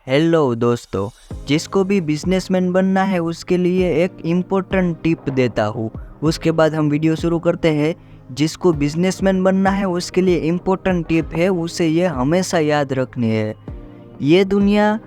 Hello दोस्तों, जिसको भी बिजनेसमैन बनना है उसके लिए एक इम्पोर्टेंट टिप देता हूँ। उसके बाद हम वीडियो शुरू करते हैं। जिसको बिजनेसमैन बनना है उसके लिए इम्पोर्टेंट टिप है, उसे ये हमेशा याद रखनी है। ये दुनिया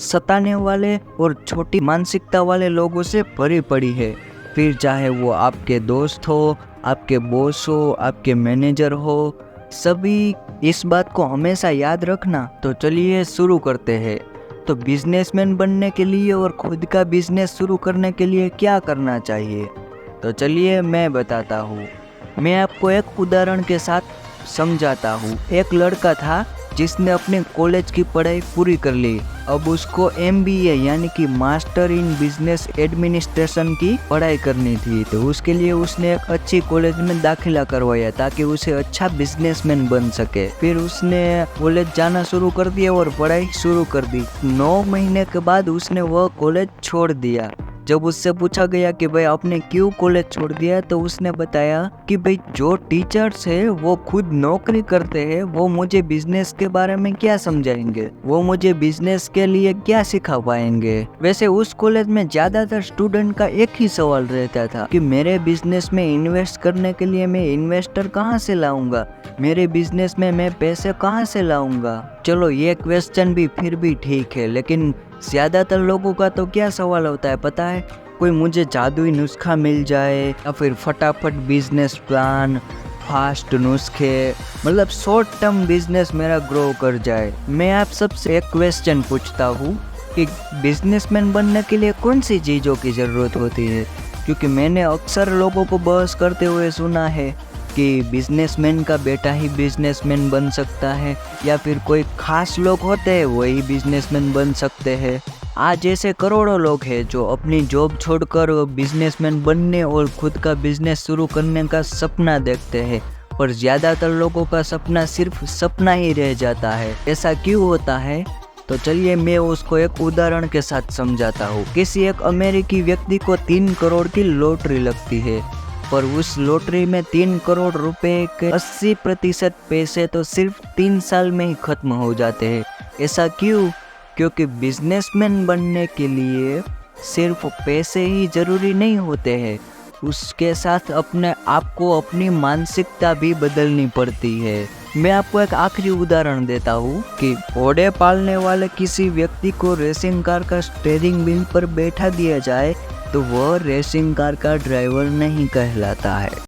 सताने वाले और छोटी मानसिकता वाले लोगों से भरी पड़ी है। फिर चाहे वो आपके दोस्त हो, आपके बॉस हो, आपके मैनेजर हो, सभी इस बात को हमेशा याद रखना। तो चलिए शुरू करते हैं। तो बिजनेसमैन बनने के लिए और खुद का बिजनेस शुरू करने के लिए क्या करना चाहिए, तो चलिए मैं बताता हूँ। मैं आपको एक उदाहरण के साथ समझाता हूँ। एक लड़का था जिसने अपने कॉलेज की पढ़ाई पूरी कर ली। अब उसको MBA यानी कि मास्टर इन बिजनेस एडमिनिस्ट्रेशन की पढ़ाई करनी थी। तो उसके लिए उसने एक अच्छी कॉलेज में दाखिला करवाया ताकि उसे अच्छा बिजनेसमैन बन सके। फिर उसने कॉलेज जाना शुरू कर दिया और पढ़ाई शुरू कर दी। 9 महीने के बाद उसने वह कॉलेज छोड़ दिया। जब उससे पूछा गया कि भाई आपने क्यों कॉलेज छोड़ दिया, तो उसने बताया कि भाई जो टीचर्स है वो खुद नौकरी करते हैं, वो मुझे बिजनेस के बारे में क्या समझाएंगे, वो मुझे बिजनेस के लिए क्या सिखा पाएंगे। वैसे उस कॉलेज में ज्यादातर स्टूडेंट का एक ही सवाल रहता था कि मेरे बिजनेस में इन्वेस्ट करने के लिए मैं इन्वेस्टर कहाँ से लाऊंगा, मेरे बिजनेस में मैं पैसे कहाँ से लाऊंगा। चलो ये क्वेश्चन भी फिर भी ठीक है, लेकिन ज्यादातर लोगों का तो क्या सवाल होता है पता है? कोई मुझे जादुई नुस्खा मिल जाए, या फिर फटाफट बिजनेस प्लान, फास्ट नुस्खे, मतलब शॉर्ट टर्म बिजनेस मेरा ग्रो कर जाए। मैं आप सबसे एक क्वेश्चन पूछता हूँ कि बिजनेसमैन बनने के लिए कौन सी चीज़ों की ज़रूरत होती है? क्योंकि मैंने अक्सर लोगों को बहस करते हुए सुना है कि बिजनेसमैन का बेटा ही बिजनेसमैन बन सकता है, या फिर कोई खास लोग होते हैं वही बिजनेसमैन बन सकते हैं। आज ऐसे करोड़ों लोग हैं जो अपनी जॉब छोड़कर बिजनेसमैन बनने और खुद का बिजनेस शुरू करने का सपना देखते हैं, पर ज़्यादातर लोगों का सपना सिर्फ सपना ही रह जाता है। ऐसा क्यों होता है? तो चलिए मैं उसको एक उदाहरण के साथ समझाता हूँ। किसी एक अमेरिकी व्यक्ति को 3 करोड़ की लॉटरी लगती है, पर उस लॉटरी में 3 करोड़ रुपए के 80% पैसे तो सिर्फ 3 साल में ही खत्म हो जाते हैं। ऐसा क्यों? क्योंकि बिजनेसमैन बनने के लिए सिर्फ पैसे ही जरूरी नहीं होते हैं, उसके साथ अपने आप को, अपनी मानसिकता भी बदलनी पड़ती है। मैं आपको एक आखिरी उदाहरण देता हूँ कि घोड़े पालने वाले किसी व्यक्ति को रेसिंग कार का स्टीयरिंग व्हील पर बैठा दिया जाए तो वह रेसिंग कार का ड्राइवर नहीं कहलाता है।